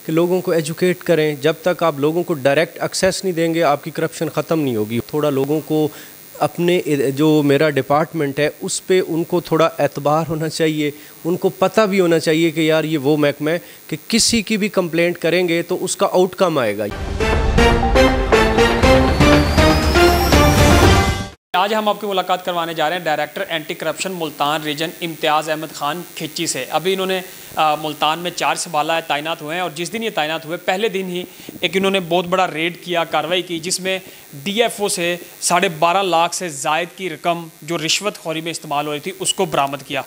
कि लोगों को एजुकेट करें। जब तक आप लोगों को डायरेक्ट एक्सेस नहीं देंगे आपकी करप्शन ख़त्म नहीं होगी। थोड़ा लोगों को अपने जो मेरा डिपार्टमेंट है उस पे उनको थोड़ा एतबार होना चाहिए, उनको पता भी होना चाहिए कि यार ये वो महकमा है कि किसी की भी कंप्लेंट करेंगे तो उसका आउटकम आएगा। आज हम आपकी मुलाकात करवाने जा रहे हैं director anti corruption Multan region Imtiaz Ahmed Khan Khichi से। अभी इन्होंने मुल्तान में 4 संभाला है, तैनात हुए हैं और जिस दिन ये तैनात हुए पहले दिन ही एक इन्होंने बहुत बड़ा रेड किया, कार्रवाई की, जिसमें DFO से 12.5 लाख से ज़ायद की रकम जो रिश्वतखोरी में इस्तेमाल हो रही थी उसको बरामद किया।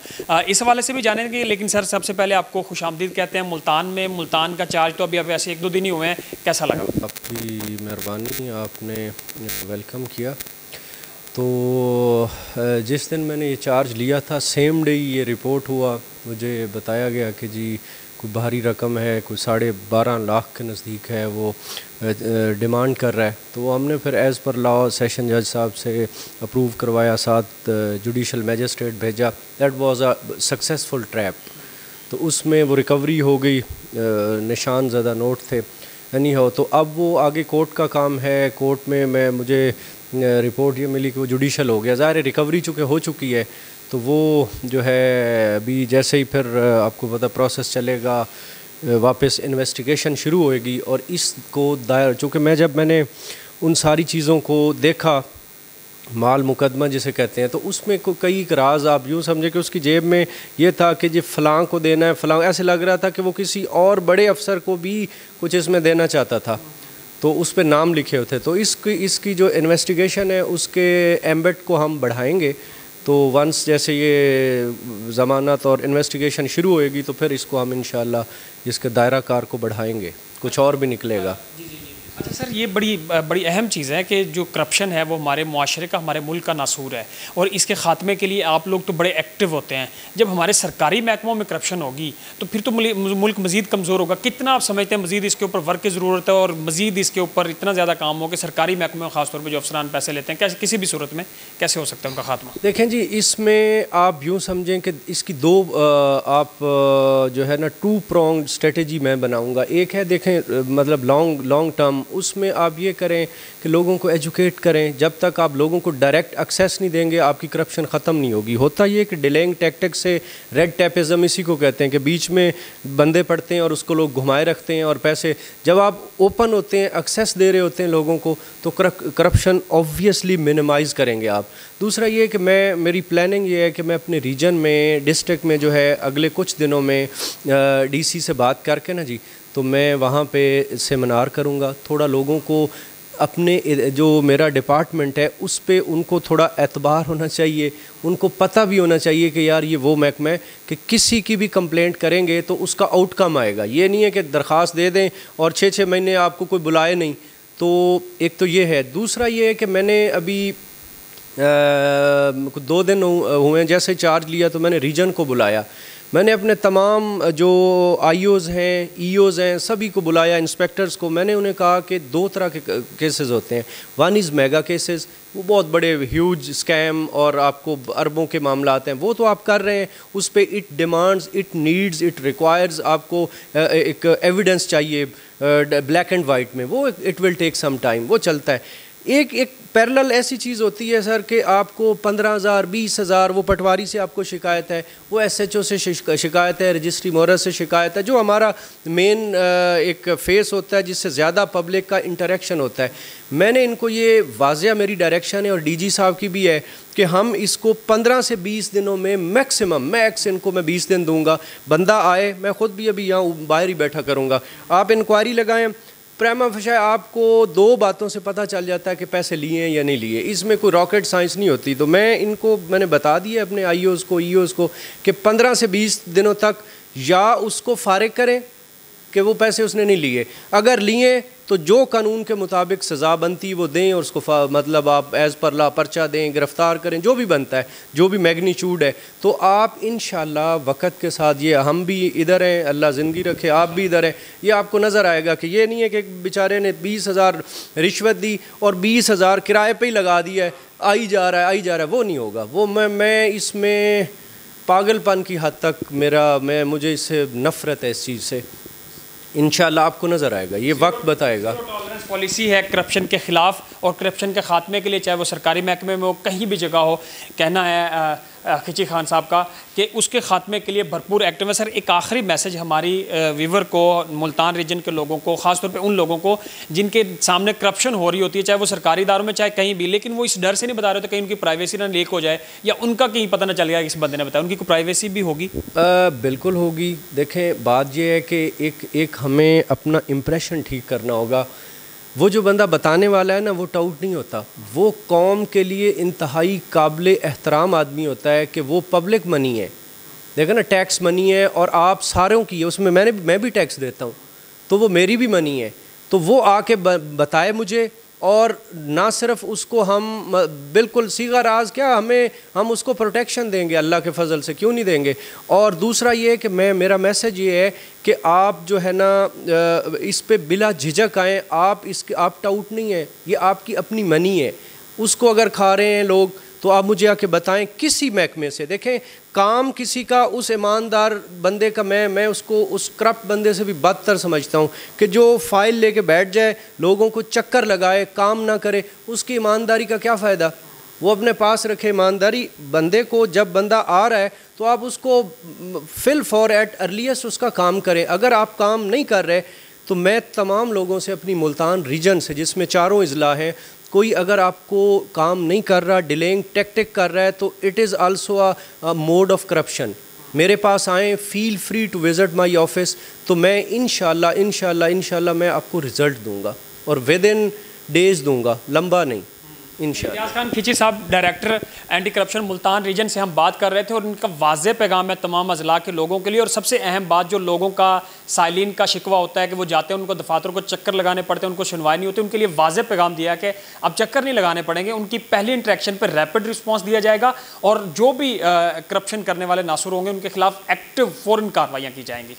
इस हवाले से भी जानेंगे, लेकिन सर सबसे पहले आपको खुशामदीद कहते हैं मुल्तान में। मुल्तान का चार्ज तो अभी ऐसे 1-2 दिन ही हुए हैं, कैसा लगा? आपकी मेहरबानी, आपने वेलकम किया। तो जिस दिन मैंने ये चार्ज लिया था सेम डे ये रिपोर्ट हुआ, मुझे बताया गया कि जी कोई भारी रकम है, कोई 12.5 लाख के नज़दीक है, वो डिमांड कर रहा है। तो हमने फिर एज़ पर लॉ सेशन जज साहब से अप्रूव करवाया, साथ जुडिशल मैजिस्ट्रेट भेजा। That was a successful trap. तो उसमें वो रिकवरी हो गई, निशान ज़्यादा नोट थे नहीं हो। तो अब वो आगे कोर्ट का काम है। कोर्ट में मुझे रिपोर्ट ये मिली कि वो जुडिशल हो गया। ज़ाहिर रिकवरी चूँकि हो चुकी है तो वो जो है अभी जैसे ही फिर आपको पता प्रोसेस चलेगा, वापस इन्वेस्टिगेशन शुरू होएगी। और इसको दायर चूँकि मैंने उन सारी चीज़ों को देखा, माल मुकदमा जिसे कहते हैं, तो उसमें कई राज आप यूँ समझे कि उसकी जेब में ये था कि जी फ़लाँ को देना है, फ़लाँ, ऐसे लग रहा था कि वो किसी और बड़े अफसर को भी कुछ इसमें देना चाहता था, तो उस पे नाम लिखे होते। तो इसकी जो इन्वेस्टिगेशन है उसके एम्बेट को हम बढ़ाएंगे। तो वंस जैसे ये ज़मानत और इन्वेस्टिगेशन शुरू होएगी तो फिर इसको हम इंशाअल्लाह इसके दायरा कार को बढ़ाएंगे, कुछ और भी निकलेगा। अच्छा सर, ये बड़ी अहम चीज़ है कि जो करप्शन है वो हमारे मुआशरे का, हमारे मुल्क का नासूर है और इसके ख़ात्मे के लिए आप लोग तो बड़े एक्टिव होते हैं। जब हमारे सरकारी महकमों में करप्शन होगी तो फिर तो मुल्क मज़ीद कमज़ोर होगा। कितना आप समझते हैं मज़ीद इसके ऊपर वर्क की ज़रूरत है और मज़ीद इसके ऊपर इतना ज़्यादा काम हो कि सरकारी महकमों में ख़ासतौर पर जो अफसरान पैसे लेते हैं, कैसे किसी भी सूरत में कैसे हो सकता है उनका खात्मा? देखें जी, इसमें आप यूँ समझें कि इसकी दो आप जो है ना 2 प्रोंग स्ट्रेटजी मैं बनाऊँगा। एक है देखें मतलब लॉन्ग टर्म, उसमें आप ये करें कि लोगों को एजुकेट करें। जब तक आप लोगों को डायरेक्ट एक्सेस नहीं देंगे आपकी करप्शन ख़त्म नहीं होगी। होता ये कि डिलेइंग टैक्टिक से, रेड टैपिज़म इसी को कहते हैं कि बीच में बंदे पड़ते हैं और उसको लोग घुमाए रखते हैं और पैसे, जब आप ओपन होते हैं, एक्सेस दे रहे होते हैं लोगों को, तो करप्शन ऑब्वियसली मिनिमाइज़ करेंगे आप। दूसरा ये कि मेरी प्लानिंग ये है कि मैं अपने रीजन में, डिस्ट्रिक्ट में जो है अगले कुछ दिनों में DC से बात करके ना जी, तो मैं वहाँ पे सेमिनार करूँगा। थोड़ा लोगों को अपने जो मेरा डिपार्टमेंट है उस पे उनको थोड़ा एतबार होना चाहिए, उनको पता भी होना चाहिए कि यार ये वो महकमा है कि किसी की भी कंप्लेंट करेंगे तो उसका आउटकम आएगा। ये नहीं है कि दरख्वास्त दे दें और 6-6 महीने आपको कोई बुलाए नहीं। तो एक तो ये है। दूसरा ये है कि मैंने अभी 2 दिन हुए जैसे चार्ज लिया तो मैंने रीजन को बुलाया। मैंने अपने तमाम जो IOs हैं, EOs हैं, सभी को बुलाया, इंस्पेक्टर्स को। मैंने उन्हें कहा कि 2 तरह के केसेस होते हैं। वन इज़ मेगा केसेस, वो बहुत बड़े ह्यूज स्कैम और आपको अरबों के मामला आते हैं, वो तो आप कर रहे हैं। उस पर it demands, it needs, it requires, आपको एक एविडेंस चाहिए ब्लैक एंड वाइट में, वो it will take some time, वो चलता है। एक पैरेलल ऐसी चीज़ होती है सर कि आपको 15,000 20,000 वो पटवारी से आपको शिकायत है, वो SHO से शिकायत है, रजिस्ट्री मोहर से शिकायत है, जो हमारा मेन एक फेस होता है जिससे ज़्यादा पब्लिक का इंटरेक्शन होता है। मैंने इनको ये वाज़िया मेरी डायरेक्शन है और DG साहब की भी है कि हम इसको 15 से 20 दिनों में मैक्स इनको मैं 20 दिन दूँगा। बंदा आए, मैं ख़ुद भी अभी यहाँ बाहर ही बैठा करूँगा, आप इंक्वायरी लगाएँ, प्रेमा फशा आपको 2 बातों से पता चल जाता है कि पैसे लिए या नहीं लिए। इसमें कोई रॉकेट साइंस नहीं होती। तो मैंने बता दिया अपने IOs को, EOs को कि 15 से 20 दिनों तक या उसको फारिग करें कि वो पैसे उसने नहीं लिए, अगर लिए तो जो कानून के मुताबिक सज़ा बनती वो दें और उसको मतलब आप एज़ पर ला पर्चा दें, गिरफ़्तार करें, जो भी बनता है, जो भी मैग्नीट्यूड है। तो आप इंशाअल्लाह वक़्त के साथ, ये हम भी इधर हैं, अल्लाह ज़िंदगी रखे, आप भी इधर हैं, ये आपको नज़र आएगा कि ये नहीं है कि बेचारे ने 20,000 रिश्वत दी और 20,000 किराए पे ही लगा दिया है, आई जा रहा है, वो नहीं होगा। वो मैं इसमें पागलपन की हद तक मुझे इससे नफ़रत है इस चीज़ से। इंशाल्लाह आपको नज़र आएगा, ये वक्त बताएगा। टॉलरेंस पॉलिसी है करप्शन के ख़िलाफ़ और करप्शन के ख़ात्मे के लिए, चाहे वो सरकारी महकमे में हो, कहीं भी जगह हो। कहना है खिची खान साहब का कि उसके ख़ात्मे के लिए भरपूर एक्टिव है। सर, एक आखिरी मैसेज हमारी व्यूवर को, मुल्तान रीजन के लोगों को, ख़ासतौर पे उन लोगों को जिनके सामने करप्शन हो रही होती है, चाहे वो सरकारी इदारों में, चाहे कहीं भी, लेकिन वो इस डर से नहीं बता रहे होते कहीं उनकी प्राइवेसी ना लीक हो जाए या उनका कहीं पता ना चल गया किसी बंदे ने बताया। उनकी कोई प्राइवेसी भी होगी? बिल्कुल होगी। देखें, बात यह है कि एक हमें अपना इम्प्रेशन ठीक करना होगा। वो जो बंदा बताने वाला है ना, वो टाउट नहीं होता, वो कौम के लिए इंतहाई काबिल एहतराम आदमी होता है कि वो पब्लिक मनी है। देखो ना, टैक्स मनी है और आप सारों की है, उसमें मैं भी टैक्स देता हूँ, तो वो मेरी भी मनी है। तो वो आके बताए मुझे, और ना सिर्फ उसको हम बिल्कुल सीगा राज क्या, हम उसको प्रोटेक्शन देंगे, अल्लाह के फजल से क्यों नहीं देंगे। और दूसरा ये है कि मेरा मैसेज ये है कि आप जो है ना इस पे बिला झिझक आएँ। आप टाउट नहीं है, ये आपकी अपनी मनी है। उसको अगर खा रहे हैं लोग तो आप मुझे आके बताएं किसी महकमे से। देखें, काम किसी का, उस ईमानदार बंदे का मैं उसको उस करप्ट बंदे से भी बदतर समझता हूँ कि जो फ़ाइल लेके बैठ जाए, लोगों को चक्कर लगाए, काम ना करे। उसकी ईमानदारी का क्या फ़ायदा? वो अपने पास रखे ईमानदारी बंदे को। जब बंदा आ रहा है तो आप उसको फिल फॉर एट अर्लीस्ट उसका काम करें। अगर आप काम नहीं कर रहे तो मैं तमाम लोगों से अपनी मुल्तान रीजन से, जिसमें 4 अज़ला हैं, कोई अगर आपको काम नहीं कर रहा, डिलेइंग टैक्टिक कर रहा है, तो it is also a mode of corruption. मेरे पास आएँ, feel free to visit my office, तो मैं इंशाल्लाह मैं आपको रिज़ल्ट दूंगा और विद इन डेज़ दूंगा, लंबा नहीं, इंशाल्लाह। इम्तियाज़ खान खिची साहब, director anti corruption Multan region से हम बात कर रहे थे, और इनका वाज़ेह पैगाम है तमाम अज़ला के लोगों के लिए। और सबसे अहम बात, जो लोगों का साइलिन का शिकवा होता है कि वो जाते हैं, उनको दफातरों को चक्कर लगाने पड़ते हैं, उनको सुनवाई नहीं होती, उनके लिए वाज़ेह पैगाम दिया कि अब चक्कर नहीं लगाने पड़ेंगे। उनकी पहली इंटरेक्शन पर रैपिड रिस्पॉन्स दिया जाएगा और जो भी करप्शन करने वाले नासुर होंगे उनके खिलाफ एक्टिव फ़ौरन कार्रवाइयाँ की जाएंगी।